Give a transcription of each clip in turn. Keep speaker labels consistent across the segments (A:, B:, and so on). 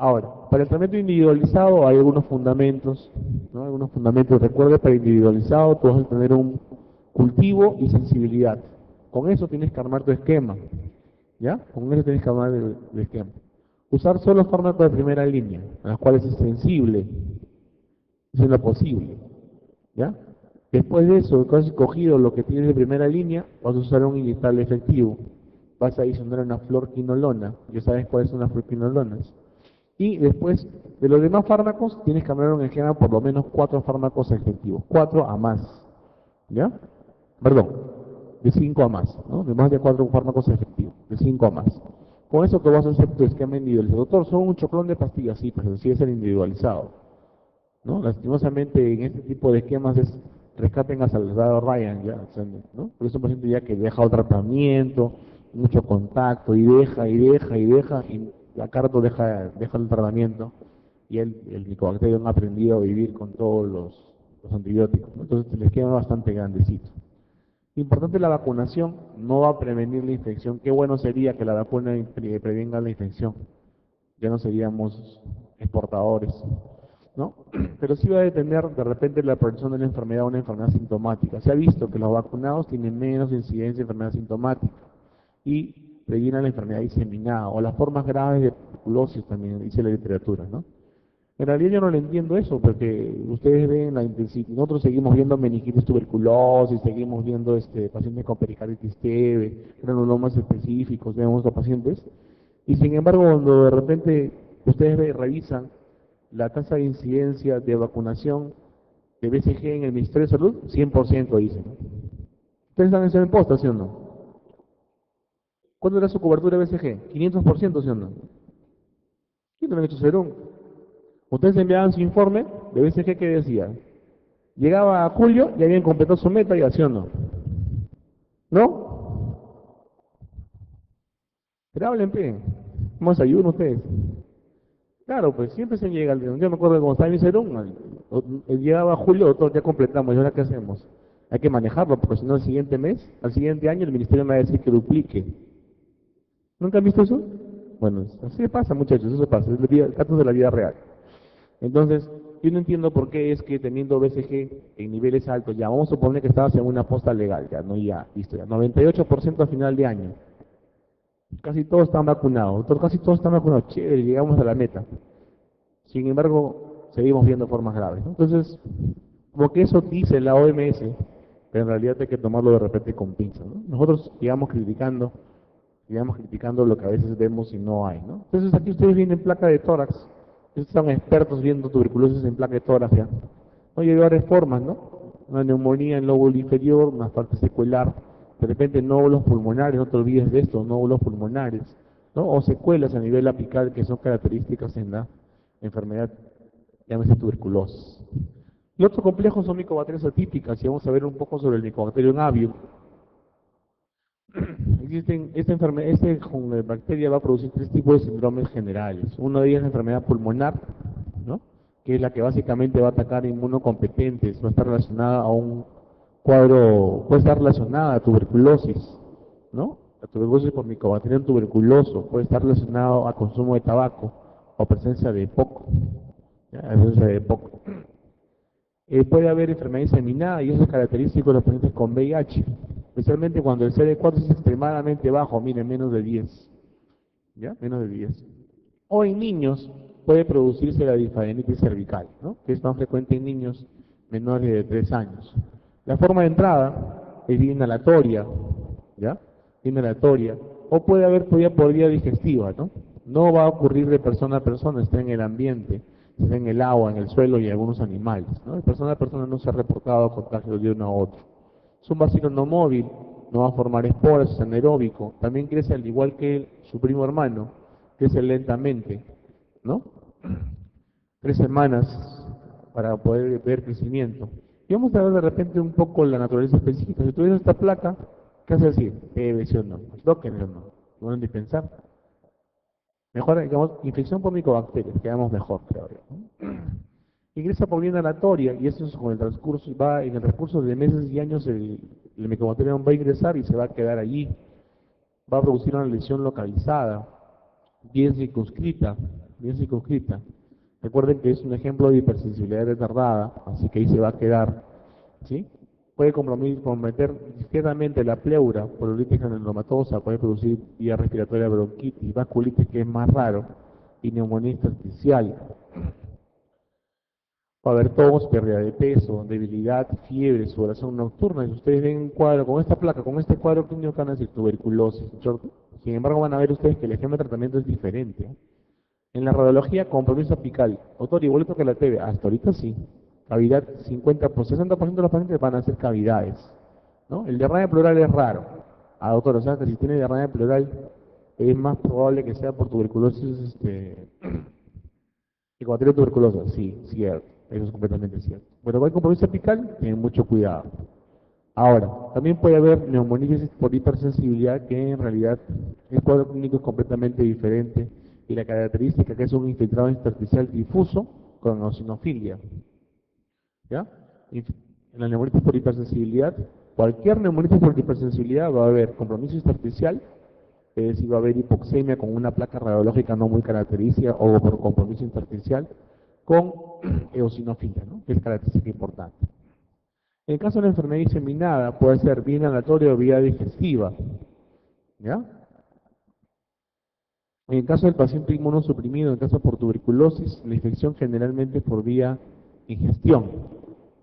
A: Ahora, para el tratamiento individualizado hay algunos fundamentos, ¿no? Algunos fundamentos. Recuerda, para individualizado tú vas a tener un cultivo y sensibilidad. Con eso tienes que armar tu esquema, ¿ya? Con eso tienes que armar el esquema. Usar solo fármacos de primera línea, a las cuales es sensible, eso es lo posible, ¿ya? Después de eso, que has escogido lo que tienes de primera línea, vas a usar un inyectable efectivo. Vas a adicionar una fluorquinolona, ya sabes cuáles son las fluorquinolonas. Y después de los demás fármacos, tienes que hablar un esquema por lo menos 4 fármacos efectivos, 4 a más, ¿ya? Perdón, de 5 a más, ¿no? De más de 4 fármacos efectivos, de 5 a más. Con eso que vas a hacer tu esquema individualizado. Doctor, son un choclón de pastillas, sí, pero sí es el individualizado, ¿no? Lastimosamente en este tipo de esquemas es rescaten a Salvador Ryan, ya, o sea, ¿no? Porque es un paciente ya que deja el tratamiento, mucho contacto, y deja, y deja, y deja, y la carta deja el tratamiento, y el Mycobacterium ha aprendido a vivir con todos los antibióticos, ¿no? Entonces el esquema es bastante grandecito. Importante la vacunación, no va a prevenir la infección. Qué bueno sería que la vacuna prevenga la infección, ya no seríamos exportadores, ¿no? Pero sí va a detener de repente la progresión de la enfermedad a una enfermedad sintomática. Se ha visto que los vacunados tienen menos incidencia de enfermedad sintomática y previenen la enfermedad diseminada o las formas graves de tuberculosis también, dice la literatura, ¿no? En realidad yo no le entiendo eso, porque ustedes ven la intensidad, nosotros seguimos viendo meningitis tuberculosis, seguimos viendo pacientes con pericarditis TV, granulomas específicos, vemos a pacientes, y sin embargo cuando de repente ustedes revisan la tasa de incidencia de vacunación de BCG en el Ministerio de Salud, 100% dicen. Ustedes están en ese posta, ¿sí o no? ¿Cuánto era su cobertura de BCG? 500%, ¿sí o no? ¿Quién no le han hecho serum? Ustedes enviaban su informe de BCG que decía, llegaba a julio y habían completado su meta, y así o no. ¿No? Pero hablen, pe. ¿Cómo se ayudan ustedes? Claro, pues siempre se llega, yo me acuerdo que cuando estaba en mi serum, llegaba a julio, doctor, ya completamos, ¿y ahora qué hacemos? Hay que manejarlo, porque si no, el siguiente mes, al siguiente año, el ministerio me va a decir que duplique. ¿Nunca han visto eso? Bueno, así pasa, muchachos, eso pasa, es casos de la vida real. Entonces, yo no entiendo por qué es que teniendo BCG en niveles altos, ya vamos a suponer que estabas en una posta legal, ya, no, ya, listo, ya, 98% a final de año. Casi todos están vacunados, doctor, casi todos están vacunados, chévere, llegamos a la meta. Sin embargo, seguimos viendo formas graves, ¿no? Entonces, como que eso dice la OMS, pero en realidad hay que tomarlo de repente con pinzas, ¿no? Nosotros sigamos criticando lo que a veces vemos y no hay, ¿no? Entonces aquí ustedes vienen placa de tórax, ustedes son expertos viendo tuberculosis en placa de tórax, ¿ya? Oye, hay varias formas, ¿no? Una neumonía en lóbulo inferior, una parte secuelar, de repente nódulos pulmonares, no te olvides de esto, nódulos pulmonares, ¿no? O secuelas a nivel apical que son características en la enfermedad, llámese tuberculosis. Y otro complejo son micobacterias atípicas, y vamos a ver un poco sobre el Mycobacterium avium. Esta bacteria va a producir 3 tipos de síndromes generales. Uno de ellos es la enfermedad pulmonar, ¿no? Que es la que básicamente va a atacar inmunocompetentes, va a estar relacionada a un cuadro, puede estar relacionada a tuberculosis, ¿no? La tuberculosis por Mycobacterium tuberculoso puede estar relacionado a consumo de tabaco o presencia de EPOC, ¿ya? Presencia de EPOC. Puede haber enfermedad diseminada y eso es característico de los pacientes con VIH, especialmente cuando el CD4 es extremadamente bajo, miren, menos de 10, ¿ya? Menos de 10. O en niños puede producirse la disfaenitis cervical, ¿no? Que es más frecuente en niños menores de 3 años. La forma de entrada es vía inhalatoria, ¿ya? Inhalatoria. O puede haber por vía digestiva, ¿no? No va a ocurrir de persona a persona, está en el ambiente, está en el agua, en el suelo y en algunos animales, ¿no? De persona a persona no se ha reportado contagios de uno a otro. Es un bacilo no móvil, no va a formar esporas, es anaeróbico, también crece al igual que su primo hermano, crece lentamente, ¿no? 3 semanas para poder ver crecimiento. Y vamos a ver de repente un poco la naturaleza específica. Si tuviera esta placa, ¿qué hace decir? ¿Sí o no? Tóquenlo o no. No van a pensar. Mejor, digamos, infección por micobacterias, quedamos mejor, creo yo. Ingresa por vía inhalatoria y eso es con el transcurso, en el transcurso de meses y años el Mycobacterium va a ingresar y se va a quedar allí. Va a producir una lesión localizada, bien circunscrita, bien circunscrita. Recuerden que es un ejemplo de hipersensibilidad retardada, así que ahí se va a quedar, ¿sí? Puede comprometer discretamente la pleura, poliolitis granulomatosa, puede producir vía respiratoria, bronquitis, vasculitis, que es más raro, y neumonía intersticial. Va a haber tos, pérdida de peso, debilidad, fiebre, sudoración nocturna. Si ustedes ven un cuadro con esta placa, con este cuadro clínico, van a decir tuberculosis. Sin embargo, van a ver ustedes que el esquema de tratamiento es diferente. En la radiología, compromiso apical. Doctor, igualito que la TV. Hasta ahorita sí. Cavidad, 60% de los pacientes van a hacer cavidades, ¿no? El derrame pleural es raro. Doctor, o sea, que si tiene derrame pleural, es más probable que sea por tuberculosis, que cuando tiene tuberculosis. Sí, cierto. Eso es completamente cierto. Bueno, con el compromiso apical, tienen mucho cuidado. Ahora, también puede haber neumonitis por hipersensibilidad, que en realidad el cuadro clínico es completamente diferente y la característica que es un infiltrado intersticial difuso con eosinofilia. ¿Ya? En la neumonitis por hipersensibilidad, cualquier neumonitis por hipersensibilidad va a haber compromiso intersticial, es decir, va a haber hipoxemia con una placa radiológica no muy característica o por compromiso intersticial con eosinofilia, ¿no? Que es característica importante. En el caso de la enfermedad diseminada, puede ser vía inhalatoria o vía digestiva. ¿Ya? En el caso del paciente inmunosuprimido, en el caso por tuberculosis, la infección generalmente es por vía ingestión.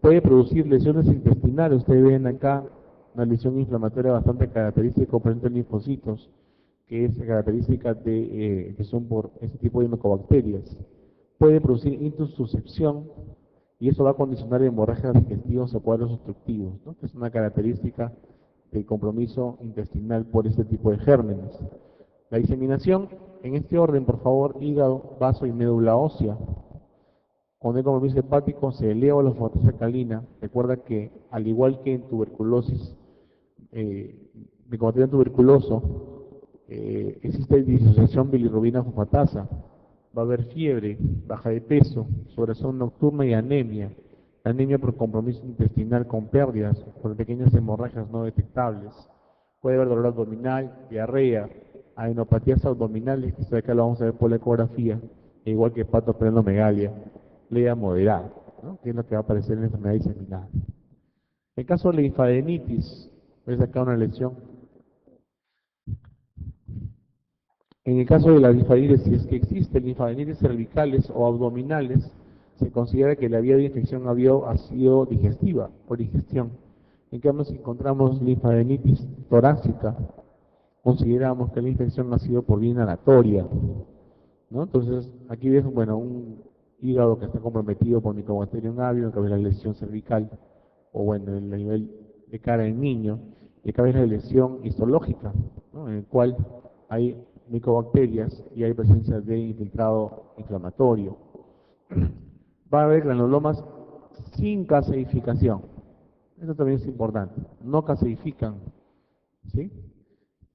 A: Puede producir lesiones intestinales. Ustedes ven acá una lesión inflamatoria bastante característica frente a linfocitos, que es característica de que son por este tipo de micobacterias. Puede producir intussuscepción, y eso va a condicionar hemorragias digestivas o cuadros obstructivos, ¿no? Que es una característica del compromiso intestinal por este tipo de gérmenes. La diseminación, en este orden, por favor, hígado, vaso y médula ósea. Con el compromiso hepático se eleva la fosfatasa alcalina. Recuerda que, al igual que en tuberculosis, micobacteria tuberculoso, existe disociación bilirrubina-fosfatasa. Va a haber fiebre, baja de peso, sudoración nocturna y anemia. Anemia por compromiso intestinal con pérdidas, por pequeñas hemorragias no detectables. Puede haber dolor abdominal, diarrea, adenopatías abdominales, que acá lo vamos a ver por la ecografía, igual que hepatoesplenomegalia, lea moderada, ¿no? Que es lo que va a aparecer en la enfermedad diseminada. En caso de la linfadenitis, ves acá una lesión. En el caso de la linfadenitis, si es que existen linfadenitis cervicales o abdominales, se considera que la vía de infección ha sido digestiva, por digestión. En cambio, si encontramos linfadenitis torácica, consideramos que la infección ha sido por vía inhalatoria, ¿no? Entonces, aquí ves, bueno, un hígado que está comprometido por Mycobacterium avium, que ves la lesión cervical, o bueno, el nivel de cara del niño, y acá ves la lesión histológica, ¿no? En el cual hay micobacterias y hay presencia de infiltrado inflamatorio. Va a haber granulomas sin caseificación. Eso también es importante. No caseifican, ¿sí?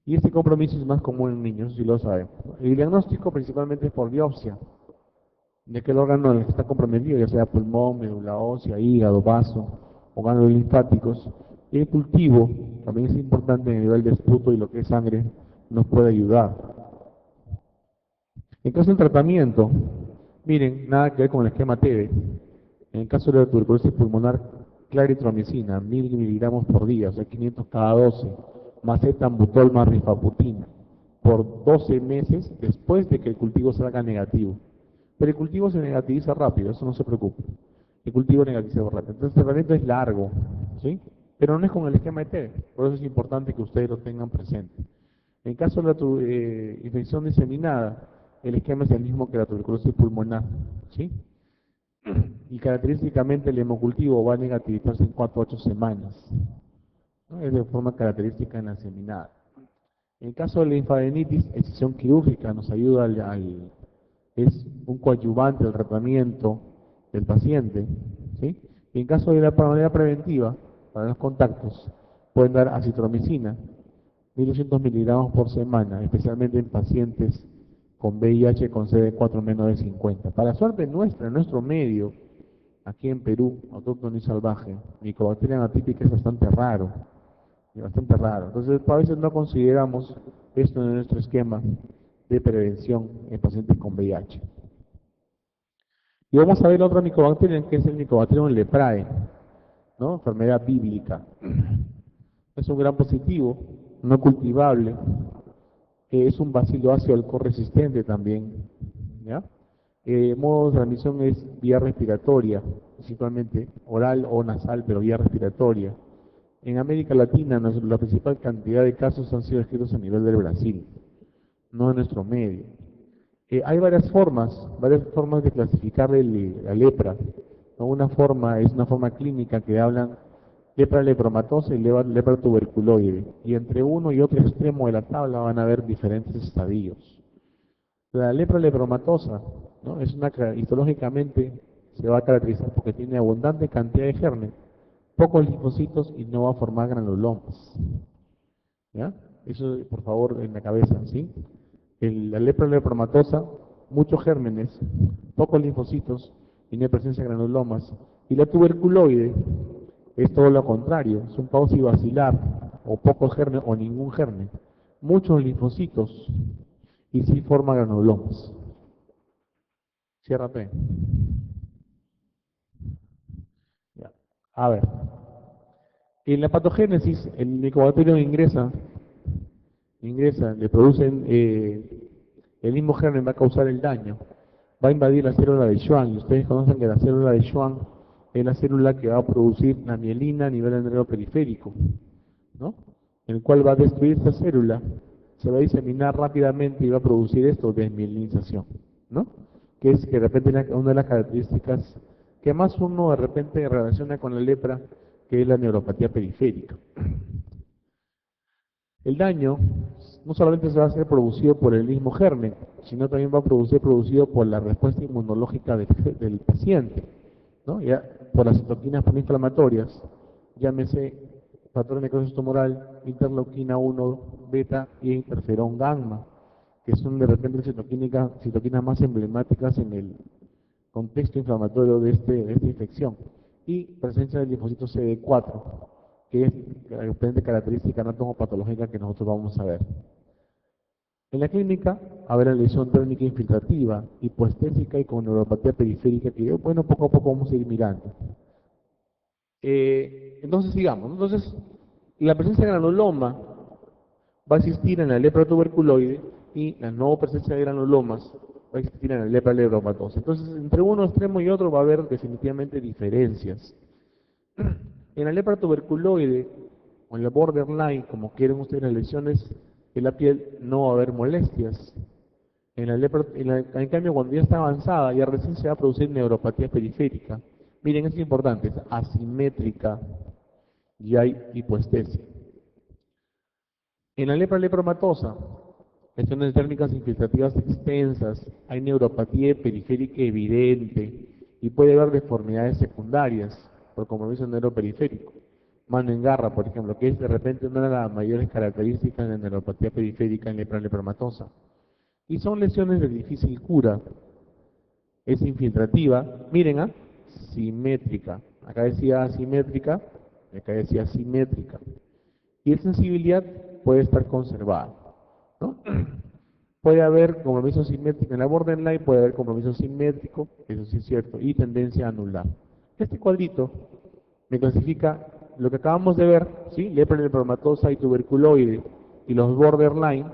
A: Y este compromiso es más común en niños, si lo sabemos. El diagnóstico principalmente es por biopsia, de que el órgano en el que está comprometido, ya sea pulmón, médula ósea, hígado, vaso, órganos linfáticos. El cultivo también es importante en el nivel de esputo y lo que es sangre nos puede ayudar. En caso del tratamiento, miren, nada que ver con el esquema TB. En el caso de la tuberculosis pulmonar, claritromicina, 1000 miligramos por día, o sea 500 cada 12, más etambutol más rifabutina, por 12 meses después de que el cultivo salga negativo. Pero el cultivo se negativiza rápido, eso no se preocupe. El cultivo negativiza rápido. Entonces el tratamiento es largo, ¿sí? Pero no es con el esquema de TB, por eso es importante que ustedes lo tengan presente. En caso de la infección diseminada, el esquema es el mismo que la tuberculosis pulmonar, ¿sí? Y característicamente el hemocultivo va a negativizarse en 4 a 8 semanas, ¿no? Es de forma característica en la diseminada. En el caso de la linfadenitis, excisión quirúrgica nos ayuda es un coadyuvante al tratamiento del paciente, ¿sí? Y en caso de la manera preventiva, para los contactos, pueden dar acitromicina, 1200 miligramos por semana, especialmente en pacientes con VIH con CD4 menos de 50. Para suerte nuestra, en nuestro medio, aquí en Perú, autóctono y salvaje, Mycobacterium atípica es bastante raro, Entonces, a veces no consideramos esto en nuestro esquema de prevención en pacientes con VIH. Y vamos a ver la otra Mycobacterium, que es el Mycobacterium leprae, ¿no? Enfermedad bíblica. Es un gran positivo, no cultivable, es un bacilo ácido alcohol resistente también, ¿ya? Modo de transmisión es vía respiratoria, principalmente oral o nasal, pero vía respiratoria. En América Latina, la principal cantidad de casos han sido escritos a nivel del Brasil, no en nuestro medio. Hay varias formas de clasificar la lepra, ¿no? Una forma es una forma clínica que hablan lepra lepromatosa y lepra tuberculoide, y entre uno y otro extremo de la tabla van a haber diferentes estadios. La lepra lepromatosa, ¿no? Histológicamente se va a caracterizar porque tiene abundante cantidad de germen, pocos linfocitos y no va a formar granulomas. ¿Ya? Eso, por favor, en la cabeza, ¿sí? La lepra lepromatosa, muchos gérmenes, pocos linfocitos y no hay presencia de granulomas. Y la tuberculoide es todo lo contrario, es un paucibacilar, o pocos germen o ningún germen, muchos linfocitos y sí forma granulomas. Cierra P. Ya. A ver, en la patogénesis, el Mycobacterium ingresa, le producen, el mismo germen va a causar el daño, va a invadir la célula de Schwann, y ustedes conocen que la célula de Schwann es la célula que va a producir la mielina a nivel del periférico, ¿no? En el cual va a destruir esa célula, se va a diseminar rápidamente y va a producir esto, desmielinización, ¿no? Que es que de repente una de las características que más uno de repente relaciona con la lepra, que es la neuropatía periférica. El daño no solamente se va a ser producido por el mismo germen, sino también va a ser producido por la respuesta inmunológica del paciente, ¿no? Ya, por las citoquinas proinflamatorias, llámese factor de necrosis tumoral, interleuquina 1, beta y interferón gamma, que son de repente citoquinas más emblemáticas en el contexto inflamatorio de esta infección, y presencia del linfocito CD4, que es la diferente característica anatomopatológica que nosotros vamos a ver. En la clínica habrá lesión térmica infiltrativa, hipoestésica y con neuropatía periférica, que bueno, poco a poco vamos a ir mirando. Entonces sigamos, ¿no? Entonces, la presencia de granuloma va a existir en la lepra tuberculoide y la no presencia de granulomas va a existir en la lepra lepromatosa. Entonces, entre uno extremo y otro va a haber definitivamente diferencias. En la lepra tuberculoide o en la borderline, como quieren ustedes las lesiones en la piel, no va a haber molestias. En cambio, cuando ya está avanzada, ya recién se va a producir neuropatía periférica. Miren, es importante, es asimétrica y hay hipoestesia. En la lepra lepromatosa, lesiones térmicas infiltrativas extensas, hay neuropatía periférica evidente y puede haber deformidades secundarias por compromiso neuroperiférico. Mano en garra, por ejemplo, que es de repente una de las mayores características de la neuropatía periférica en lepra lepromatosa. Y son lesiones de difícil cura. Es infiltrativa, miren, simétrica. Acá decía asimétrica, acá decía simétrica. Y la sensibilidad puede estar conservada, ¿no? Puede haber compromiso simétrico en la borderline, puede haber compromiso simétrico, eso sí es cierto, y tendencia anular. Este cuadrito me clasifica lo que acabamos de ver, ¿sí? Lepra lepromatosa y tuberculoide y los borderline,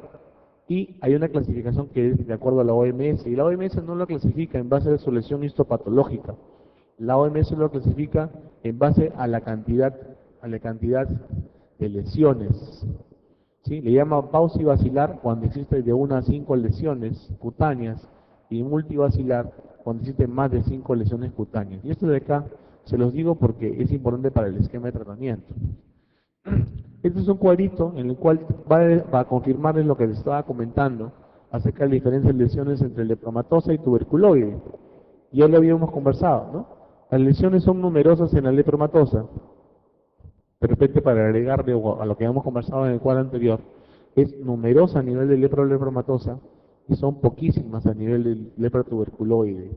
A: y hay una clasificación que es de acuerdo a la OMS, y la OMS no lo clasifica en base a su lesión histopatológica, la OMS lo clasifica en base a la cantidad de lesiones, ¿sí? Le llama paucibacilar cuando existe de 1 a 5 lesiones cutáneas y multibacilar cuando existen más de 5 lesiones cutáneas. Y esto de acá se los digo porque es importante para el esquema de tratamiento. Este es un cuadrito en el cual va a confirmarles lo que les estaba comentando acerca de la diferencia de lesiones entre lepromatosa y tuberculoide. Ya lo habíamos conversado, ¿no? Las lesiones son numerosas en la lepromatosa. De repente, para agregarle a lo que hemos conversado en el cuadro anterior, es numerosa a nivel de lepra lepromatosa y son poquísimas a nivel de lepra tuberculoide.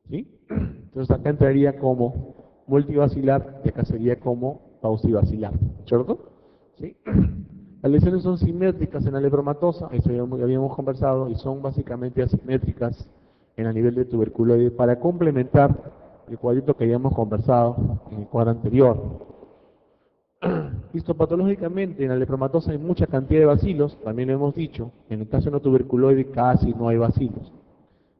A: ¿Sí? Entonces acá entraría como multivacilar y acá sería como paucivacilar, ¿cierto? ¿Sí? Las lesiones son simétricas en la lepromatosa, eso ya habíamos conversado, y son básicamente asimétricas en el nivel de tuberculoide para complementar el cuadrito que habíamos conversado en el cuadro anterior. Histopatológicamente, en la lepromatosa hay mucha cantidad de bacilos, también lo hemos dicho. En el caso de la tuberculoide casi no hay bacilos.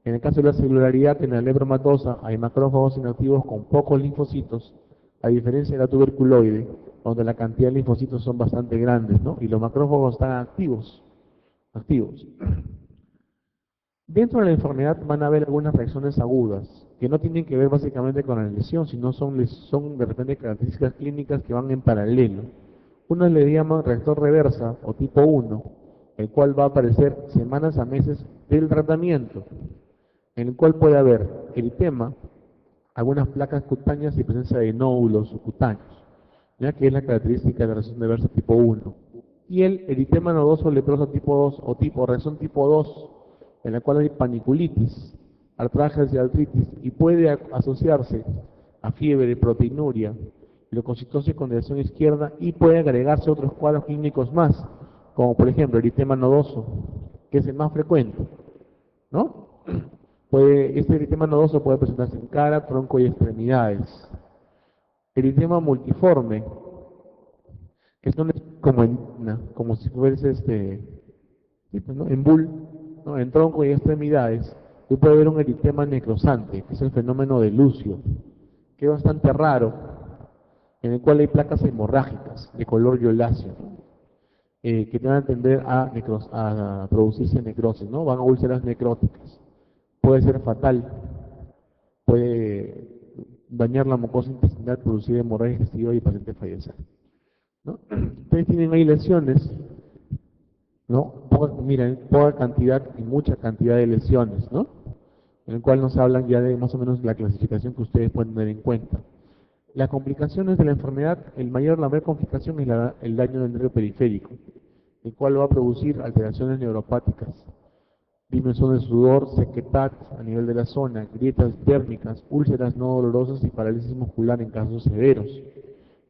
A: En el caso de la celularidad, en la lepromatosa hay macrófagos inactivos con pocos linfocitos, a diferencia de la tuberculoide, donde la cantidad de linfocitos son bastante grandes, ¿no? Y los macrófagos están activos. Dentro de la enfermedad van a haber algunas reacciones agudas, que no tienen que ver básicamente con la lesión, sino son de repente características clínicas que van en paralelo. Uno le llaman reactor reversa o tipo 1, el cual va a aparecer semanas a meses del tratamiento, en el cual puede haber eritema, algunas placas cutáneas y presencia de nódulos cutáneos, ya que es la característica de la reacción reversa tipo 1. Y el eritema nodoso leproso tipo 2 o reacción tipo 2, en la cual hay paniculitis, artralgias y artritis, y puede asociarse a fiebre, proteinuria, leucocitosis con dirección izquierda, y puede agregarse otros cuadros clínicos más, como por ejemplo eritema nodoso, que es el más frecuente, ¿no? Este eritema nodoso puede presentarse en cara, tronco y extremidades. Eritema multiforme, que son como si fuese sí, pues, ¿no? En bull, ¿no? En tronco y extremidades, y puede haber un eritema necrosante, que es el fenómeno de Lucio, que es bastante raro, en el cual hay placas hemorrágicas de color violáceo, que te van a tender a producirse necrosis, ¿no? Van a úlceras necróticas. Puede ser fatal, puede dañar la mucosa intestinal, producir hemorragia digestiva y el paciente fallecer, ¿no? Ustedes tienen ahí lesiones, ¿no? Miren, poca cantidad y mucha cantidad de lesiones, ¿no? En el cual nos hablan ya de más o menos la clasificación que ustedes pueden tener en cuenta. Las complicaciones de la enfermedad, la mayor complicación es el daño del nervio periférico, el cual va a producir alteraciones neuropáticas, disminución de sudor, sequedad a nivel de la zona, grietas térmicas, úlceras no dolorosas y parálisis muscular en casos severos.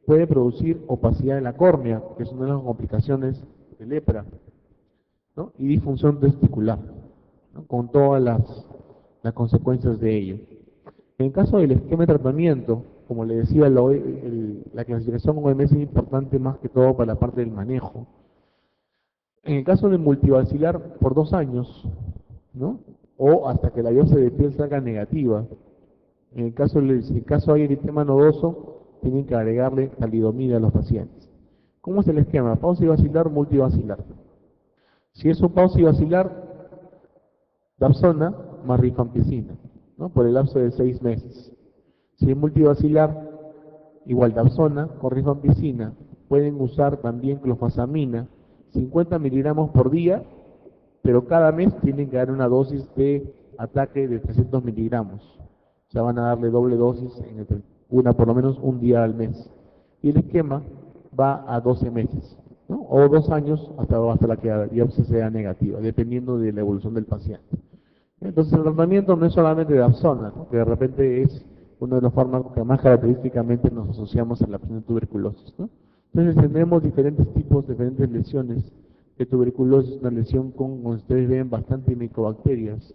A: Puede producir opacidad de la córnea, que es una de las complicaciones de lepra, ¿no? Y disfunción testicular, ¿no? Con todas las consecuencias de ello. En el caso del esquema de tratamiento, como le decía, la clasificación OMS es importante más que todo para la parte del manejo. En el caso del multivacilar, por 2 años, ¿no? O hasta que la biopsia de piel salga negativa. En el caso, si el caso hay eritema nodoso, tienen que agregarle talidomida a los pacientes. ¿Cómo es el esquema? Pausivacilar, multivacilar. Si es un pausivacilar, dapsona más rifampicina, ¿no? Por el lapso de 6 meses. Si es multivacilar, igual dapsona con rifampicina. Pueden usar también clofazamina, 50 miligramos por día, pero cada mes tienen que dar una dosis de ataque de 300 miligramos. O sea, van a darle doble dosis, por lo menos un día al mes. Y el esquema va a 12 meses, ¿no? O 2 años hasta la que la biopsia sea negativa, dependiendo de la evolución del paciente. Entonces el tratamiento no es solamente de dapsona, ¿no? Que de repente es uno de los fármacos que más característicamente nos asociamos a la de tuberculosis, ¿no? Entonces tenemos diferentes tipos, diferentes lesiones de tuberculosis, una lesión como ustedes ven, bastante micobacterias,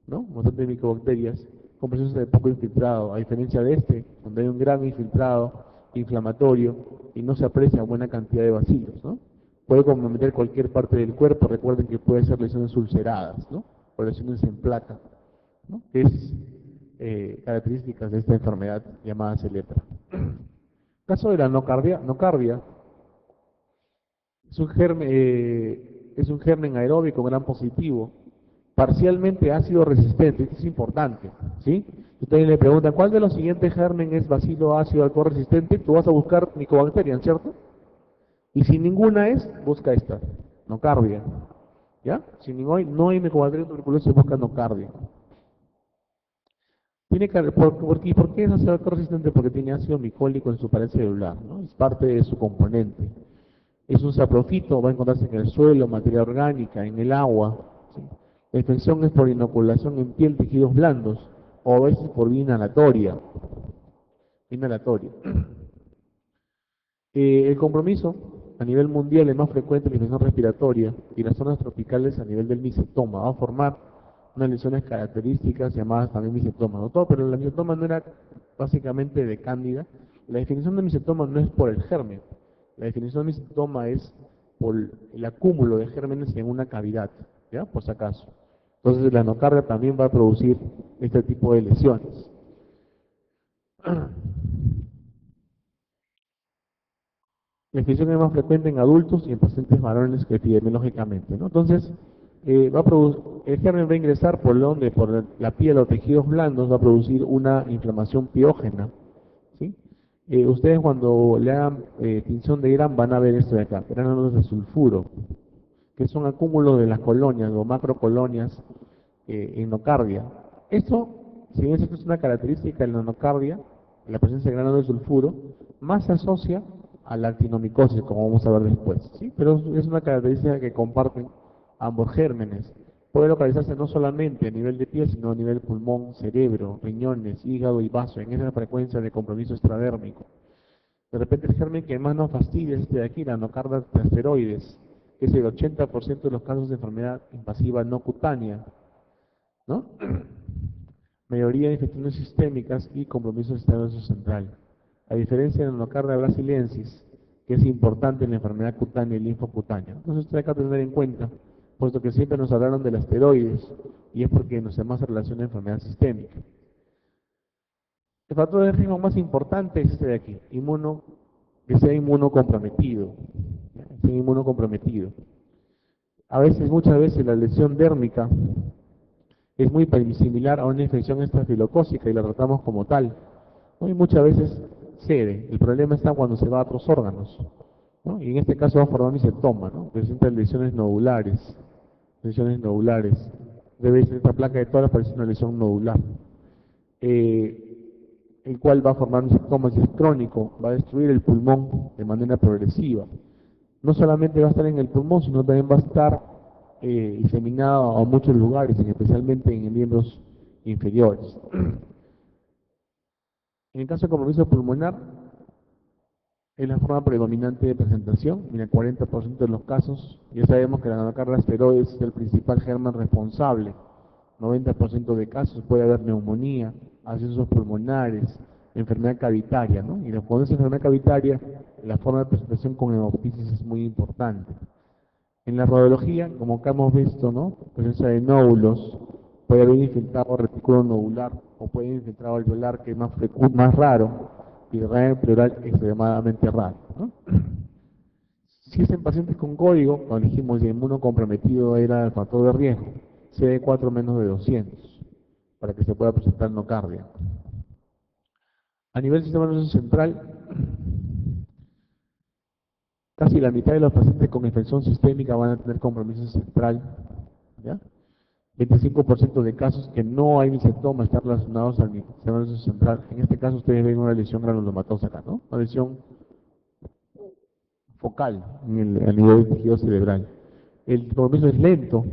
A: ¿no? Bastante micobacterias, con presencia de poco infiltrado, a diferencia de donde hay un gran infiltrado inflamatorio y no se aprecia buena cantidad de bacilos, ¿no? Puede comprometer cualquier parte del cuerpo, recuerden que puede ser lesiones ulceradas, ¿no? O lesiones en placa, ¿no? Que es características de esta enfermedad llamada lepra. Caso de la nocardia es un germen aeróbico gran positivo, parcialmente ácido resistente. Esto es importante, ¿sí? Ustedes le preguntan, ¿cuál de los siguientes gérmenes es bacilo ácido alcohol resistente? Tú vas a buscar Mycobacterium, ¿cierto? Y si ninguna es, busca esta, nocardia, ¿ya? Si no hay Mycobacterium tuberculosis, busca nocardia. ¿Por qué es ácido alcohol resistente? Porque tiene ácido micólico en su pared celular, ¿no? Es parte de su componente. Es un saprofito, va a encontrarse en el suelo, materia orgánica, en el agua, ¿sí? La infección es por inoculación en piel, tejidos blandos, o a veces por vía inhalatoria. El compromiso a nivel mundial es más frecuente en la infección respiratoria y las zonas tropicales a nivel del mesentoma. Va a formar unas lesiones características llamadas también misetomas, ¿no? Todo, pero la misotoma no era básicamente de cándida. La definición de misotoma no es por el germen, la definición de misotoma es por el acúmulo de gérmenes en una cavidad, ¿ya? Por si acaso. Entonces la nocardia también va a producir este tipo de lesiones. La infección es más frecuente en adultos y en pacientes varones que epidemiológicamente, ¿no? Entonces, el germen va a ingresar por donde, por la piel o tejidos blandos, va a producir una inflamación piógena, ¿sí? Ustedes cuando le hagan tinción de Gram van a ver esto de acá, gránulos de sulfuro, que son acúmulos de las colonias o macrocolonias en nocardia. Esto, si bien es una característica de la nocardia, la presencia de granos de sulfuro, más se asocia a la actinomicosis, como vamos a ver después, ¿sí? Pero es una característica que comparten ambos gérmenes. Puede localizarse no solamente a nivel de piel, sino a nivel pulmón, cerebro, riñones, hígado y vaso, en esa frecuencia de compromiso extradérmico. De repente el germen que más nos fastidia es este de aquí, la nocardia transferoides, que es el 80% de los casos de enfermedad invasiva no cutánea, ¿no? Mayoría de infecciones sistémicas y compromiso del sistema nervioso central. A diferencia de la nocardia brasiliensis, que es importante en la enfermedad cutánea y linfocutánea. Entonces esto hay que tener en cuenta, puesto que siempre nos hablaron de las esteroides, y es porque nos más se relaciona a enfermedad sistémica. El factor de riesgo más importante es este de aquí, que sea inmunocomprometido. Sea inmunocomprometido. Muchas veces la lesión dérmica es muy similar a una infección estafilocócica y la tratamos como tal, ¿no? Y muchas veces cede. El problema está cuando se va a otros órganos, ¿no? Y en este caso va a formar misotoma, ¿no? Presenta lesiones nodulares. Lesiones nodulares. Debe ser esta placa de todas parece una lesión nodular. El cual va a formar misotoma si es crónico, va a destruir el pulmón de manera progresiva. No solamente va a estar en el pulmón, sino también va a estar diseminado a muchos lugares, especialmente en miembros inferiores. En el caso de compromiso pulmonar, es la forma predominante de presentación. En el 40% de los casos, ya sabemos que la nocardia esteroides es el principal germen responsable. 90% de casos puede haber neumonía, abscesos pulmonares, enfermedad cavitaria, ¿no? Y cuando es enfermedad cavitaria, la forma de presentación con hemoptisis es muy importante. En la radiología, como acá hemos visto, ¿no? Presencia de nódulos, puede haber infiltrado retículo nodular o puede haber infiltrado alveolar, que es más raro, y el radio pleural extremadamente raro, ¿no? Si es en pacientes con código, cuando dijimos que inmunocomprometido era el factor de riesgo, CD4 menos de 200, para que se pueda presentar nocardia. A nivel sistema nervioso central, casi la mitad de los pacientes con infección sistémica van a tener compromiso central, ¿ya? 25% de casos que no hay misotoma están relacionados al sistema nervioso central. En este caso ustedes ven una lesión granulomatosa acá, ¿no? Una lesión focal a nivel del tejido cerebral. El compromiso es lento,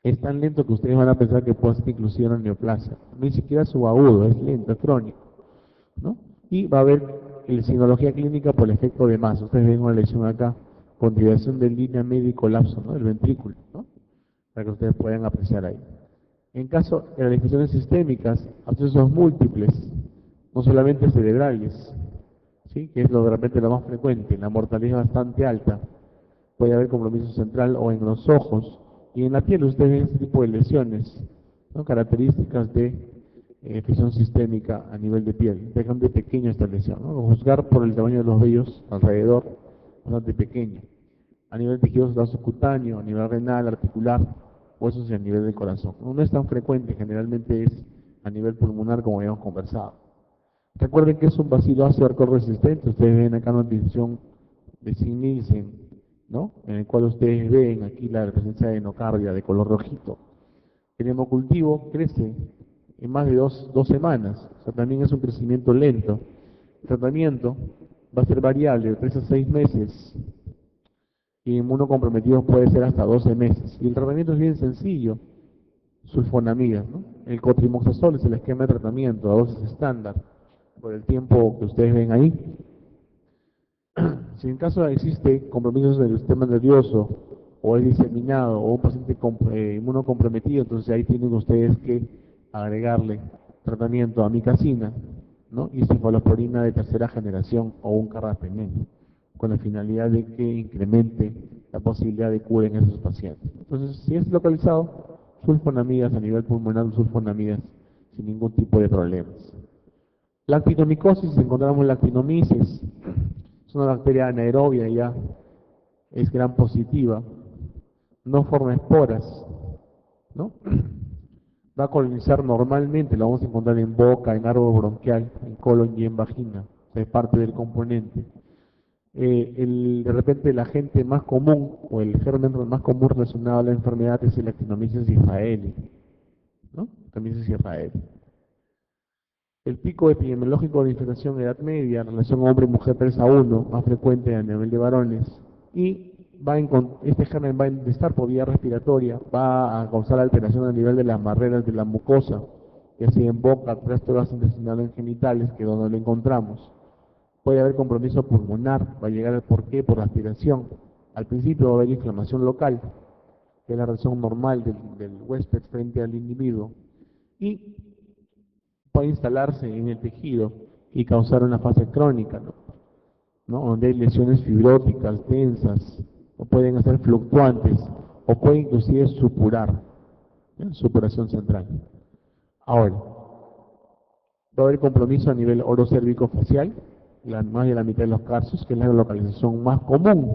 A: es tan lento que ustedes van a pensar que puede ser inclusive una neoplasia. Ni siquiera subagudo, es lento, es crónico, ¿no? Y va a haber la sinología clínica por el efecto de masa. Ustedes ven una lesión acá, con diversación de línea media y colapso, ¿no? Del ventrículo, ¿no? Para que ustedes puedan apreciar ahí. En caso de las infecciones sistémicas, abscesos múltiples, no solamente cerebrales, ¿sí? Que es lo de repente lo más frecuente, la mortalidad es bastante alta, puede haber compromiso central o en los ojos, y en la piel ustedes ven este tipo de lesiones, ¿no? Características de infección sistémica a nivel de piel, bastante pequeña esta lesión, ¿no? Juzgar por el tamaño de los vellos alrededor, bastante pequeña. A nivel de tejido vasocutáneo, a nivel renal, articular, huesos y a nivel del corazón. No es tan frecuente, generalmente es a nivel pulmonar como habíamos conversado. Recuerden que es un bacilo ácido resistente, ustedes ven acá una distinción de Zinc-Nielsen, ¿no? En el cual ustedes ven aquí la presencia de enocardia de color rojito. El hemocultivo crece en más de dos semanas, o sea, también es un crecimiento lento. El tratamiento va a ser variable de 3 a 6 meses y inmunocomprometidos puede ser hasta 12 meses. Y el tratamiento es bien sencillo, sulfonamidas, ¿no? El cotrimoxazol es el esquema de tratamiento a dosis estándar, por el tiempo que ustedes ven ahí. Si en caso existe compromisos del sistema nervioso o es diseminado, o un paciente inmunocomprometido, entonces ahí tienen ustedes que agregarle tratamiento a amicacina, ¿no? Y cefalosporina de tercera generación o un carbapenem, con la finalidad de que incremente la posibilidad de cura en esos pacientes. Entonces, si es localizado, sulfonamidas a nivel pulmonar, sulfonamidas sin ningún tipo de problemas. La actinomicosis, encontramos la actinomices, es una bacteria anaerobia ya, es gram positiva, no forma esporas, ¿no? Va a colonizar normalmente, lo vamos a encontrar en boca, en árbol bronquial, en colon y en vagina, o sea, es parte del componente. De repente el agente más común, o el germen más común relacionado a la enfermedad es el Actinomyces israeli, ¿no? Actinomyces israeli. El pico epidemiológico de infectación en edad media, relación hombre-mujer 3 a 1, más frecuente a nivel de varones, y este germen va a estar por vía respiratoria, va a causar alteración a nivel de las barreras de la mucosa, ya sea en boca, trastornos intestinales genitales, que es donde lo encontramos. Puede haber compromiso pulmonar, va a llegar ¿por qué? Por aspiración. Al principio va a haber inflamación local, que es la reacción normal del huésped frente al individuo, y puede instalarse en el tejido y causar una fase crónica, ¿no? Donde hay lesiones fibróticas, densas, o pueden ser fluctuantes, o puede inclusive supurar, ¿no? Supuración central. Ahora, va a haber compromiso a nivel orocérvico-facial, más de la mitad de los casos, que es la localización más común,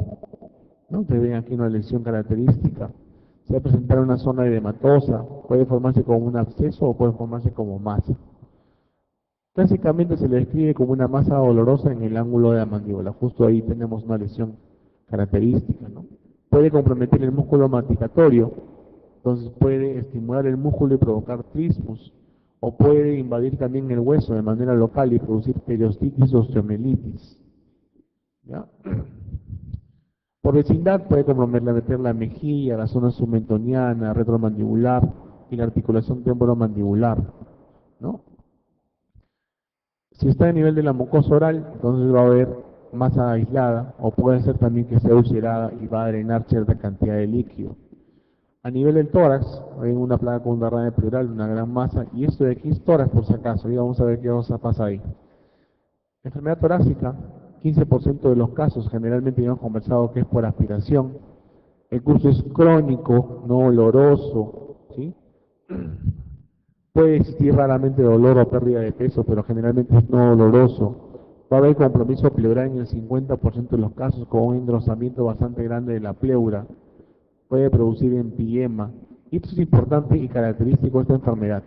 A: ¿no? Ustedes ven aquí una lesión característica. Se va a presentar una zona edematosa, puede formarse como un absceso o puede formarse como masa. Clásicamente se le describe como una masa dolorosa en el ángulo de la mandíbula. Justo ahí tenemos una lesión característica, ¿no? Puede comprometer el músculo masticatorio, entonces puede estimular el músculo y provocar trismus, o puede invadir también el hueso de manera local y producir periostitis o osteomelitis, ¿ya? Por vecindad puede comprometer la mejilla, la zona submentoniana, retromandibular y la articulación temporomandibular, ¿no? Si está a nivel de la mucosa oral, entonces va a haber masa aislada, o puede ser también que sea ulcerada y va a drenar cierta cantidad de líquido. A nivel del tórax, hay una placa con un derrame pleural, una gran masa, y esto de aquí es tórax por si acaso, y vamos a ver qué cosa pasa ahí. Enfermedad torácica, 15% de los casos, generalmente ya hemos conversado que es por aspiración. El curso es crónico, no oloroso, ¿sí? Puede existir raramente dolor o pérdida de peso, pero generalmente es no doloroso. Va a haber compromiso pleural en el 50% de los casos con un engrosamiento bastante grande de la pleura. Puede producir empiema. Y esto es importante y característico de esta enfermedad.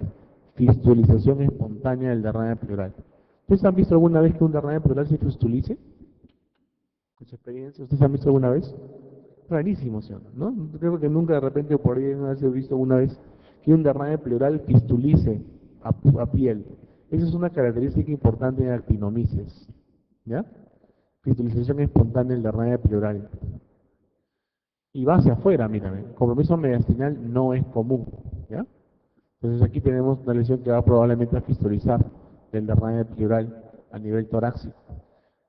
A: Fistulización espontánea del derrame pleural. ¿Ustedes han visto alguna vez que un derrame pleural se fistulice? ¿Con su experiencia? ¿Ustedes han visto alguna vez? Rarísimo, ¿sí o no? Creo que nunca de repente o por ahí no he visto alguna vez que un derrame pleural fistulice a piel. Esa es una característica importante en actinomyces, ¿ya? Fistulización espontánea del derrame pleural. Y va hacia afuera, mírame. Compromiso mediastinal no es común, ¿ya? Entonces aquí tenemos una lesión que va probablemente a fistulizar del derrame pleural a nivel torácico.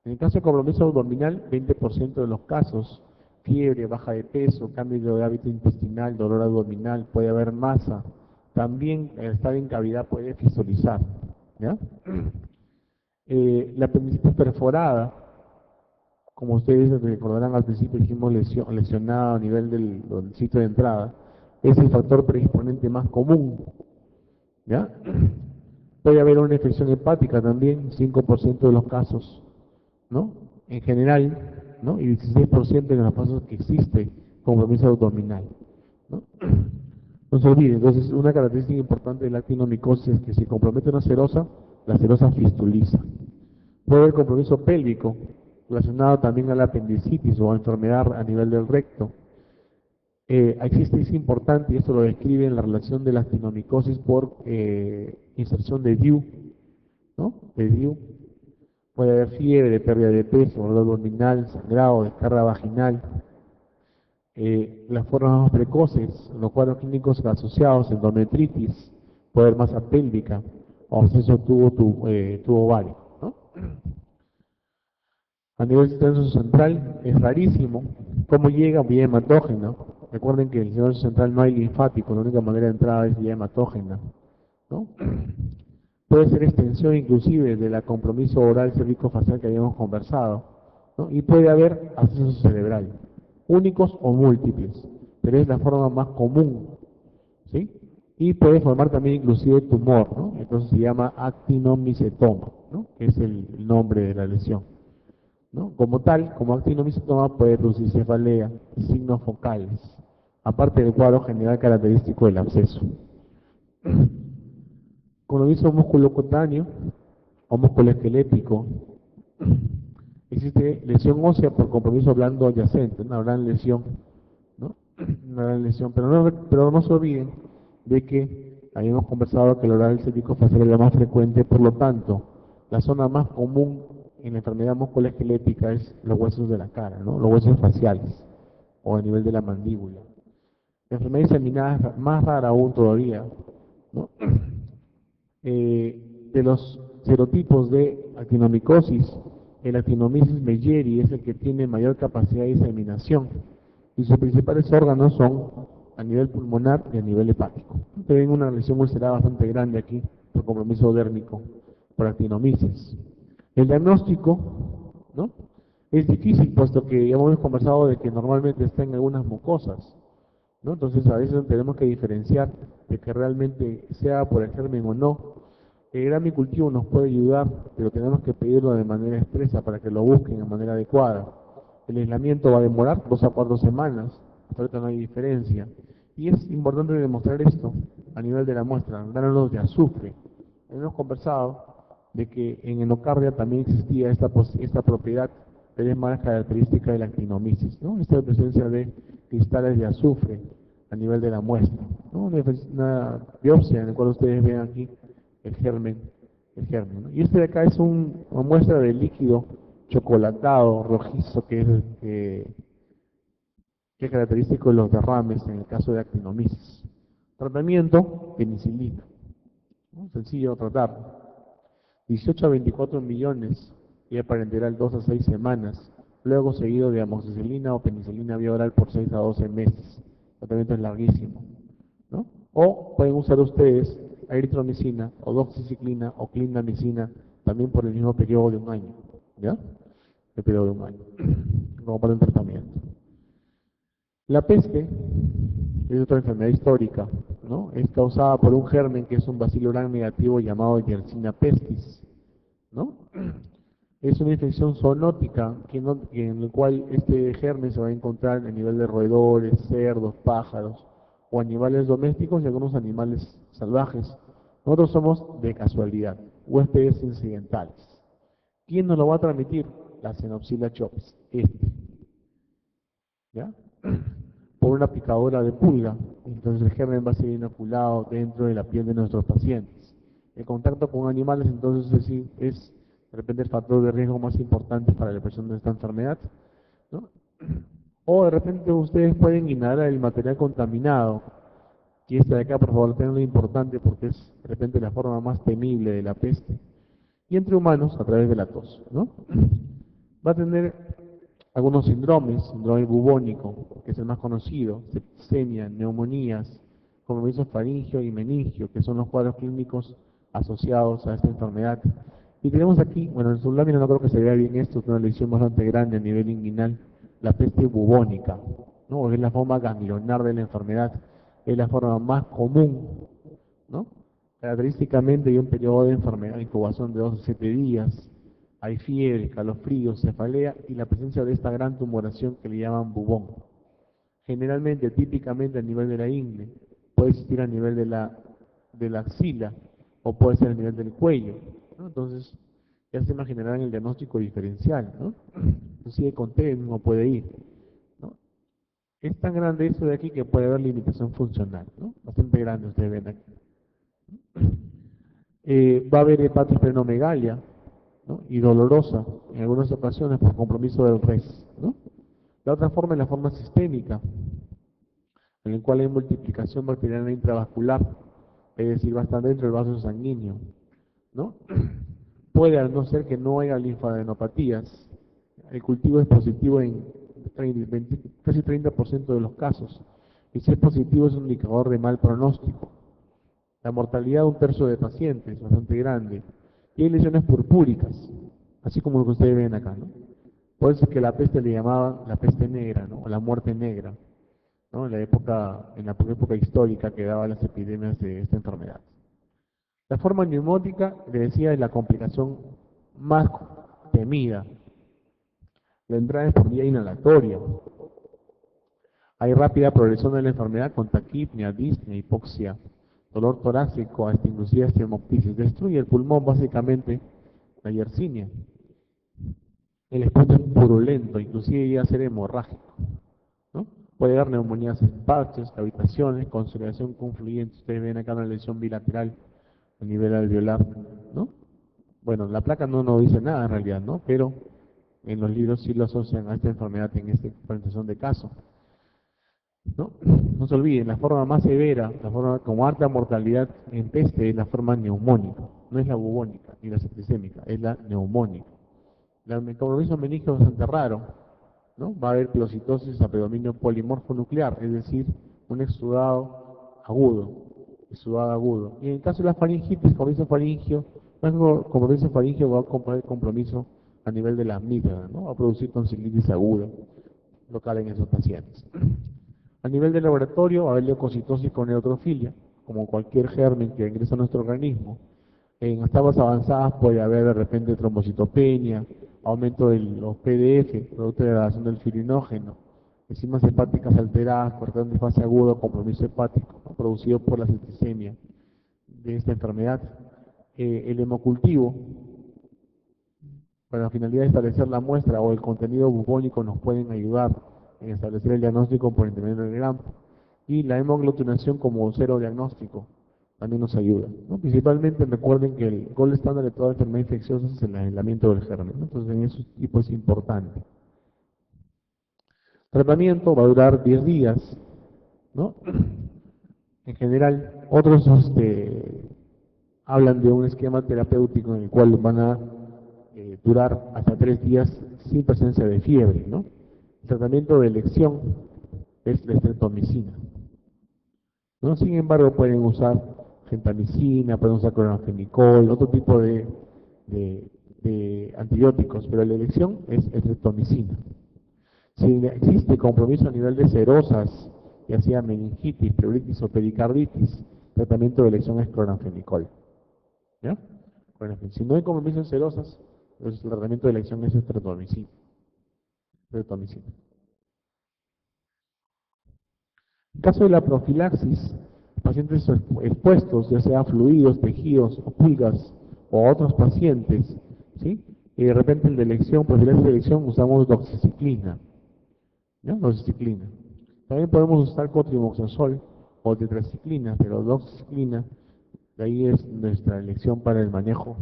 A: En el caso de compromiso abdominal, 20% de los casos, fiebre, baja de peso, cambio de hábito intestinal, dolor abdominal, puede haber masa. También el estar en cavidad puede fistulizar, ¿ya? La apendicitis perforada, como ustedes recordarán al principio dijimos lesionada a nivel del sitio de entrada, es el factor predisponente más común, ¿ya? Puede haber una infección hepática también, 5% de los casos, ¿no? En general, ¿no? Y 16% en los casos que existe compromiso abdominal, ¿no? No se olviden, entonces una característica importante de la actinomicosis es que si compromete una serosa, la serosa fistuliza. Puede haber compromiso pélvico, relacionado también a la apendicitis o a enfermedad a nivel del recto. Existe, es importante, y esto lo describe en la relación de la actinomicosis por inserción de DIU, ¿no? De DIU. Puede haber fiebre, pérdida de peso, dolor abdominal, sangrado, descarga vaginal. Las formas más precoces, los cuadros clínicos asociados, endometritis, puede haber masa pélvica, o absceso tubo ovario, ¿no? A nivel extenso central es rarísimo. ¿Cómo llega? Vía hematógena. Recuerden que en el sistema nervioso central no hay linfático, la única manera de entrada es vía hematógena, ¿no? Puede ser extensión inclusive de la compromiso oral cervicofacial que habíamos conversado, ¿no? Y puede haber absceso cerebral, únicos o múltiples, pero es la forma más común, ¿sí? Y puede formar también inclusive tumor, ¿no? Entonces se llama actinomicetoma, ¿no? Que es el nombre de la lesión, ¿no? Como tal, como actinomicetoma puede producir cefalea y signos focales, aparte del cuadro general característico del absceso. Cuando dice músculo cutáneo o músculo esquelético, existe lesión ósea por compromiso blando adyacente, una gran lesión, ¿no? Una gran lesión, pero no se olviden de que habíamos conversado que el oral cervicofacial es la más frecuente, por lo tanto, la zona más común en la enfermedad musculoesquelética es los huesos de la cara, ¿no? Los huesos faciales o a nivel de la mandíbula. La enfermedad diseminada es más rara aún todavía, ¿no? De los serotipos de actinomicosis, el actinomyces meyeri es el que tiene mayor capacidad de diseminación y sus principales órganos son a nivel pulmonar y a nivel hepático. Tienen una lesión ulcerada bastante grande aquí por compromiso dérmico por actinomyces. El diagnóstico, ¿no? Es difícil, puesto que ya hemos conversado de que normalmente está en algunas mucosas, ¿no? Entonces a veces tenemos que diferenciar de que realmente sea por el germen o no. El gramicultivo nos puede ayudar, pero tenemos que pedirlo de manera expresa para que lo busquen de manera adecuada. El aislamiento va a demorar 2 a 4 semanas, hasta ahorita no hay diferencia. Y es importante demostrar esto a nivel de la muestra, dándonos de azufre. Hemos conversado de que en endocardia también existía esta propiedad, pero es más característica de la actinomyces, ¿no? Esta presencia de cristales de azufre a nivel de la muestra, ¿no? Una biopsia en la cual ustedes ven aquí el germen, ¿no? Y este de acá es una muestra de líquido chocolatado, rojizo, que es característico de los derrames en el caso de actinomyces. Tratamiento, penicilina, ¿no? Sencillo tratar. 18 a 24 millones vía parenteral 2 a 6 semanas, luego seguido de amoxicilina o penicilina vía oral por 6 a 12 meses. El tratamiento es larguísimo, ¿no? O pueden usar ustedes eritromicina o doxiciclina o clindamicina también por el mismo periodo de un año, ¿ya? El periodo de un año, como para un tratamiento. La peste es otra enfermedad histórica, ¿no? Es causada por un germen que es un bacilo gram negativo llamado Yersinia pestis, ¿no? Es una infección zoonótica en la cual este germen se va a encontrar a nivel de roedores, cerdos, pájaros o animales domésticos y algunos animales salvajes. Nosotros somos de casualidad, huéspedes incidentales. ¿Quién nos lo va a transmitir? La Xenophila chops, ¿ya? Por una picadura de pulga. Entonces el germen va a ser inoculado dentro de la piel de nuestros pacientes. El contacto con animales entonces es de repente el factor de riesgo más importante para la persona de esta enfermedad, ¿no? O de repente ustedes pueden inhalar el material contaminado, y esta de acá por favor tenganlo importante porque es de repente la forma más temible de la peste, y entre humanos a través de la tos, ¿no? Va a tener algunos síndromes, síndrome bubónico, que es el más conocido, septicemia, neumonías, compromiso faringio y meningio, que son los cuadros clínicos asociados a esta enfermedad. Y tenemos aquí, bueno, en su lámina no creo que se vea bien esto, es una lesión bastante grande a nivel inguinal, la peste bubónica, ¿no? Es la forma ganglionar de la enfermedad, es la forma más común, ¿no? Característicamente hay un periodo de enfermedad de incubación de 2 a 7 días, hay fiebre, escalofríos, cefalea y la presencia de esta gran tumoración que le llaman bubón. Generalmente, típicamente a nivel de la ingle, puede existir a nivel de la axila o puede ser a nivel del cuello, ¿no? Entonces, ya se imaginarán el diagnóstico diferencial, ¿no? Inclusive con T mismo puede ir, ¿no? Es tan grande esto de aquí que puede haber limitación funcional, ¿no? Bastante grande, ustedes ven aquí. Va a haber hepatosplenomegalia, ¿no? Y dolorosa en algunas ocasiones por compromiso del res, ¿no? La otra forma es la forma sistémica, en la cual hay multiplicación bacteriana intravascular, es decir, va a estar dentro del vaso sanguíneo, ¿no? Puede, al no ser que no haya linfadenopatías, el cultivo es positivo en casi 30% de los casos, y si es positivo es un indicador de mal pronóstico. La mortalidad de un tercio de pacientes es bastante grande, y hay lesiones purpúricas, así como lo que ustedes ven acá, ¿no? Por eso es que la peste le llamaban la peste negra, ¿no? O la muerte negra, ¿no? En la época histórica que daban las epidemias de esta enfermedad. La forma neumónica, le decía, es la complicación más temida. La entrada es por vía inhalatoria. Hay rápida progresión de la enfermedad con taquipnea, disnea, hipoxia, dolor torácico, hasta inclusive estremoptisis. Destruye el pulmón, básicamente, la yersinia. El espanto es purulento, inclusive llega a ser hemorrágico, ¿no? Puede dar neumonías en parches, cavitaciones, consolidación confluyente. Ustedes ven acá una lesión bilateral a nivel alveolar, ¿no? Bueno, la placa no nos dice nada en realidad, ¿no? Pero en los libros sí lo asocian a esta enfermedad en esta presentación de caso, ¿no? No se olviden, la forma más severa, la forma con alta mortalidad en peste es la forma neumónica, no es la bubónica ni la septicémica, es la neumónica. El compromiso meningio es bastante raro, ¿no? Va a haber pilocitosis a predominio polimorfo nuclear, es decir, un exudado agudo. Y en el caso de la faringitis, compromiso faringio, compromiso faringio va a comprar compromiso a nivel de la amígdala, ¿no? Va a producir tonsillitis aguda local en esos pacientes. A nivel de laboratorio va a haber leucocitosis con neutrofilia, como cualquier germen que ingresa a nuestro organismo. En etapas avanzadas puede haber de repente trombocitopenia, aumento de los PDF, producto de la degradación del filinógeno, enzimas hepáticas alteradas, cortón de fase aguda, compromiso hepático, ¿no? Producido por la septicemia de esta enfermedad. El hemocultivo, para la finalidad de establecer la muestra o el contenido bubónico, nos pueden ayudar en establecer el diagnóstico por intermedio del GRAMP. Y la hemoaglutinación como cero diagnóstico también nos ayuda, ¿no? Principalmente recuerden que el gold estándar de toda enfermedad infecciosa es el aislamiento del germen, ¿no? Entonces en esos tipos es importante. Tratamiento va a durar 10 días, ¿no? En general, otros hablan de un esquema terapéutico en el cual van a durar hasta 3 días sin presencia de fiebre, ¿no? El tratamiento de elección es la estreptomicina, ¿no? Sin embargo, pueden usar gentamicina, pueden usar clorafenicol, otro tipo de antibióticos, pero la elección es estreptomicina. Si existe compromiso a nivel de serosas, ya sea meningitis, pleuritis o pericarditis, tratamiento de elección es clorafenicol, ¿ya? Si no hay compromiso en serosas, entonces el tratamiento de elección es estreptomicina. En caso de la profilaxis, pacientes expuestos, ya sea a fluidos, tejidos, o pulgas, o a otros pacientes, ¿sí? Y de repente en la elección, profilaxis de elección, usamos doxiciclina, ¿ya? Doxiciclina. También podemos usar cotrimoxazol o tetraciclina, pero doxiciclina, de ahí es nuestra elección para el manejo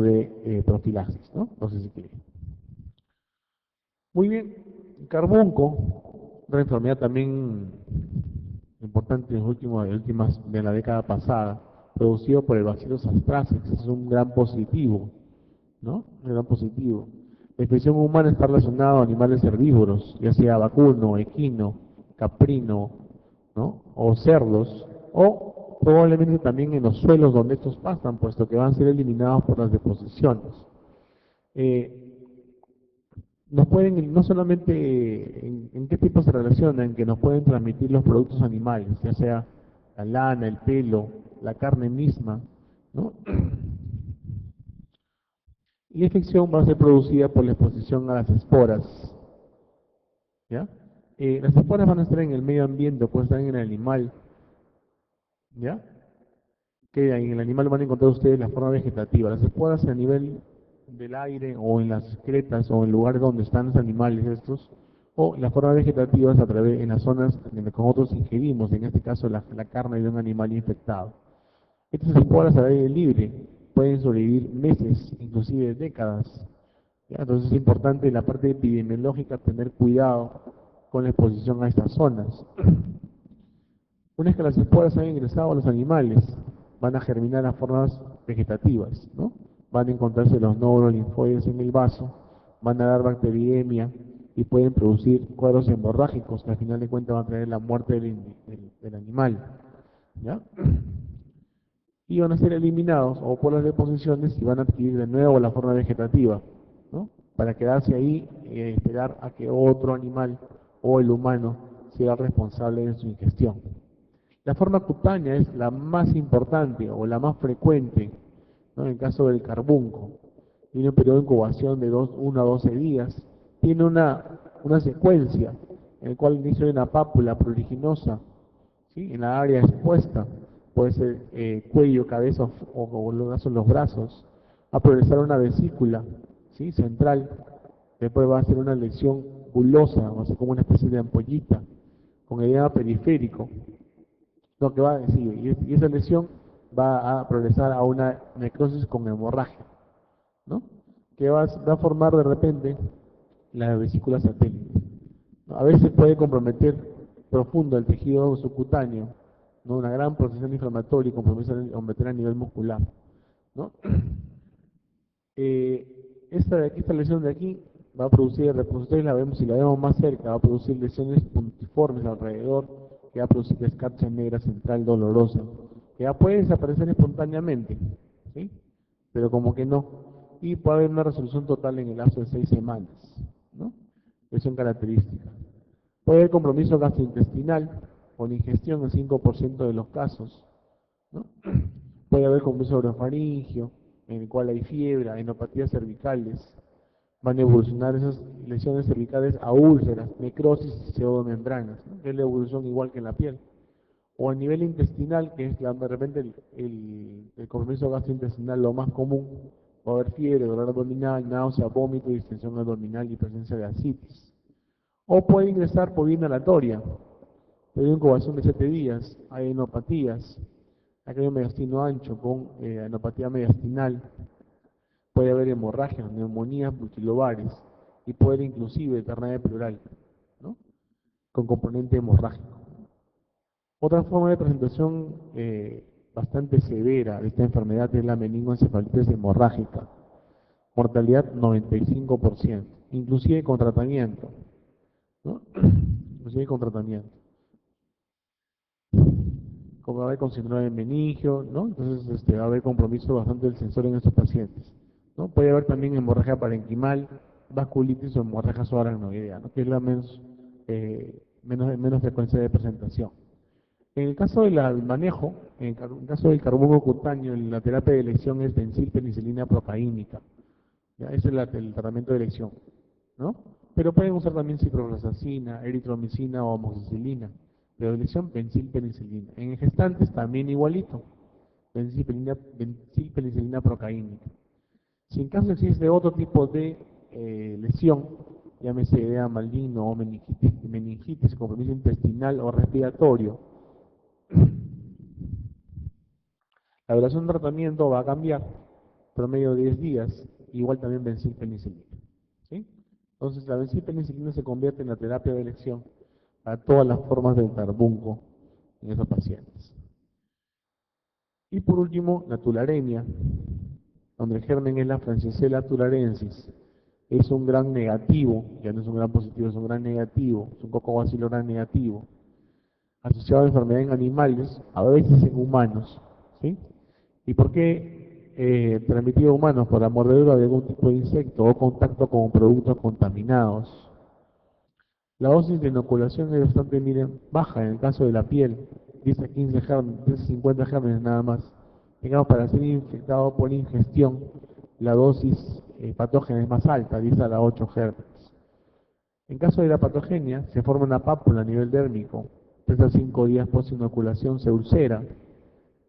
A: de profilaxis, ¿no? Doxiciclina. Muy bien, carbunco, una enfermedad también importante en últimas de la década pasada, producido por el Bacillus anthracis, es un gran positivo, ¿no? Un gran positivo. La infección humana está relacionada a animales herbívoros, ya sea vacuno, equino, caprino, ¿no? O cerdos, o probablemente también en los suelos donde estos pasan, puesto que van a ser eliminados por las deposiciones. Nos pueden, no solamente en qué tipo se relacionan, que nos pueden transmitir los productos animales, ya sea la lana, el pelo, la carne misma, ¿no? Y la infección va a ser producida por la exposición a las esporas, ¿ya? Las esporas van a estar en el medio ambiente, pueden estar en el animal, ¿ya? Que en el animal van a encontrar ustedes la forma vegetativa. Las esporas a nivel del aire o en las excretas o en lugares donde están los animales estos, o las formas vegetativas a través en las zonas en las que nosotros ingerimos, en este caso la carne de un animal infectado. Estas esporas al aire libre pueden sobrevivir meses, inclusive décadas, ¿ya? Entonces es importante en la parte epidemiológica tener cuidado con la exposición a estas zonas. Una vez que las esporas han ingresado a los animales, van a germinar a formas vegetativas, ¿no? Van a encontrarse los nódulos linfoides en el vaso, van a dar bacteriemia, y pueden producir cuadros hemorrágicos que al final de cuentas van a traer la muerte del animal, ¿ya? Y van a ser eliminados o por las deposiciones y van a adquirir de nuevo la forma vegetativa, ¿no? Para quedarse ahí y esperar a que otro animal o el humano sea el responsable de su ingestión. La forma cutánea es la más importante o la más frecuente, ¿no? En el caso del carbunco. Tiene un periodo de incubación de 1 a 12 días. Tiene una secuencia en la cual al inicio hay una pápula pruriginosa, ¿sí? En la área expuesta, puede ser cuello, cabeza o los brazos. Va a progresar una vesícula, ¿sí? Central. Después va a ser una lesión bulosa, va a ser como una especie de ampollita, con edema periférico. Lo que va a decir, y esa lesión va a progresar a una necrosis con hemorragia, ¿no? Que va a formar de repente la vesícula satélite, ¿no? A veces puede comprometer profundo el tejido subcutáneo, ¿no? Una gran procesión inflamatoria y comprometer a nivel muscular, ¿no? Esta lesión de aquí va a producir, ustedes la vemos, si la vemos más cerca, va a producir lesiones puntiformes alrededor, que va a producir escarcha negra central dolorosa, que ya puede desaparecer espontáneamente, ¿sí? Pero como que no. Y puede haber una resolución total en el lapso de 6 semanas, ¿no? Lesión característica. Puede haber compromiso gastrointestinal con ingestión en 5% de los casos, ¿no? Puede haber compromiso orofaringio, en el cual hay fiebre, enopatías cervicales. Van a evolucionar esas lesiones cervicales a úlceras, necrosis y pseudomembranas, ¿no? Que es la evolución igual que en la piel. O a nivel intestinal, que es de repente el compromiso gastrointestinal lo más común, va a haber fiebre, dolor abdominal, náusea, vómito, distensión abdominal y presencia de ascitis. O puede ingresar por vía inhalatoria, puede incubación de 7 días, hay enopatías, aquí hay un mediastino ancho con enopatía mediastinal, puede haber hemorragias, neumonías multilobares y puede haber inclusive ternaria pleural, ¿no? Con componente hemorrágico. Otra forma de presentación bastante severa de esta enfermedad es la meningoencefalitis hemorrágica. Mortalidad 95%, inclusive con tratamiento, ¿no? Inclusive con tratamiento. Como va a haber con síndrome de meningio, ¿no? Entonces va a haber compromiso bastante del sensor en estos pacientes, ¿no? Puede haber también hemorragia parenquimal, vasculitis o hemorragia subaracnoidea, ¿no? Que es la menos frecuencia de presentación. En el caso del manejo, en el caso del carbunco cutáneo, la terapia de elección es benzilpenicilina procaínica. ¿Ya? Ese es el tratamiento de elección, ¿no? Pero pueden usar también ciprofloxacina, eritromicina o amoxicilina. Pero de elección, benzilpenicilina. En gestantes también igualito, benzilpenicilina procaínica. Si en caso existe otro tipo de lesión, llámese edema maligno o meningitis, compromiso intestinal o respiratorio, la duración de tratamiento va a cambiar, promedio de 10 días, igual también benzilpenicilina, ¿sí? Entonces la benzilpenicilina se convierte en la terapia de elección para todas las formas del carbunco en esos pacientes. Y por último, la tularemia, donde el germen es la Francisella tularensis, es un gran negativo, ya no es un gran positivo, es un gran negativo, es un cocobacilo gran negativo, asociado a enfermedad en animales, a veces en humanos, ¿sí? ¿Y por qué transmitido a humanos? Por la mordedura de algún tipo de insecto o contacto con productos contaminados. La dosis de inoculación es bastante baja en el caso de la piel, 10 a 15 gérmenes, 10 a 50 gérmenes nada más. Digamos, para ser infectado por ingestión, la dosis patógena es más alta, 10 a la 8 gérmenes. En caso de la patogenia, se forma una pápula a nivel dérmico, 3 a 5 días post inoculación se ulcera,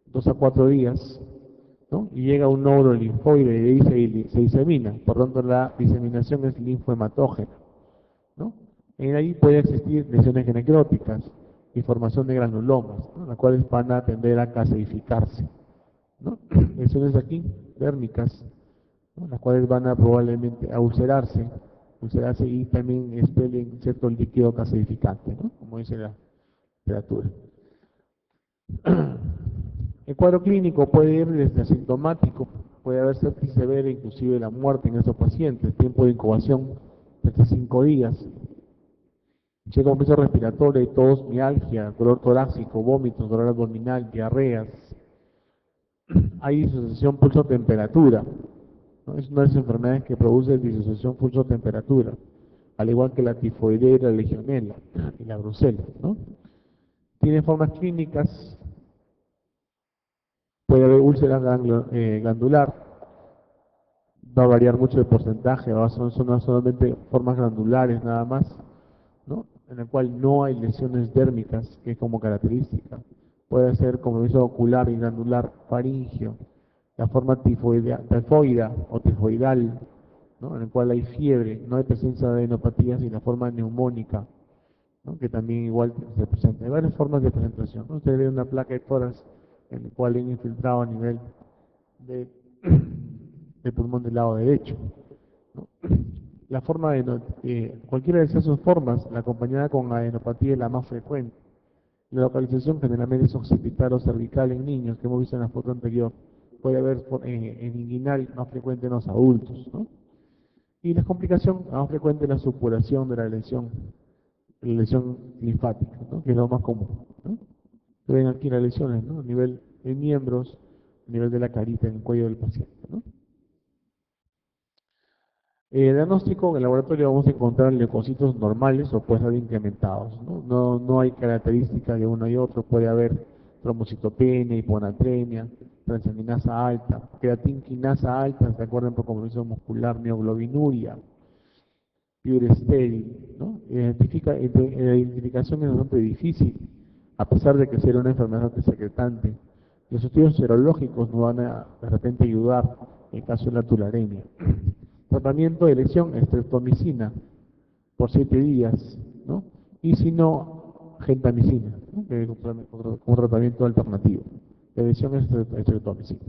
A: 2 a 4 días, ¿no? Y llega a un nódulo linfoide y ahí se disemina, por lo tanto la diseminación es linfohematógena, ¿no? En ahí puede existir lesiones necróticas y formación de granulomas, ¿no? Las cuales van a tender a calcificarse, ¿no? Lesiones aquí, dérmicas, ¿no? Las cuales van a probablemente a ulcerarse y también expelen cierto líquido calcificante, ¿no? Como dice la literatura. El cuadro clínico puede ir desde asintomático, puede haber sepsis severa, inclusive la muerte en estos pacientes, tiempo de incubación hasta 5 días, Si hay compromiso respiratorio, tos, mialgia, dolor torácico, vómitos, dolor abdominal, diarreas, hay disociación pulso-temperatura, ¿no? Es una de las enfermedades que produce disociación pulso-temperatura, al igual que la tifoidea, la legionela y la brucela, ¿no? Tiene formas clínicas, puede haber úlcera glandular, va a variar mucho el porcentaje, son solamente formas glandulares nada más, ¿no? En el cual no hay lesiones dérmicas, que es como característica. Puede ser compromiso ocular y glandular faríngeo, la forma tifoidea o tifoidal, ¿no? En el cual hay fiebre, no hay presencia de adenopatías y la forma neumónica, ¿no? Que también igual se presenta. Hay varias formas de presentación, ¿no? Usted ve una placa de tórax en el cual hay un infiltrado a nivel de, del pulmón del lado derecho, ¿no? La forma cualquiera de esas dos formas, la acompañada con adenopatía es la más frecuente. La localización generalmente es occipital o cervical en niños, que hemos visto en la foto anterior. Puede haber en inguinal, más frecuente en los adultos, ¿no? Y la complicación más frecuente es la supuración de la lesión linfática, ¿no? Que es lo más común, ¿no? Se ven aquí las lesiones, ¿no? A nivel de miembros, a nivel de la carita, en el cuello del paciente, ¿no? Diagnóstico, en el laboratorio vamos a encontrar leucocitos normales o pueden ser incrementados, ¿no? No hay características de uno y otro, puede haber trombocitopenia, hiponatremia, transaminasa alta, creatinquinasa alta, ¿se acuerdan por compromiso muscular, neoglobinuria, fiebre estéril, ¿no? La identificación es bastante difícil, a pesar de que sea una enfermedad secretante. Los estudios serológicos nos van a de repente ayudar en el caso de la tularemia. Tratamiento de lesión, estreptomicina por 7 días, ¿no? Y si no, gentamicina, ¿no? Que es un tratamiento alternativo. La lesión es estreptomicina.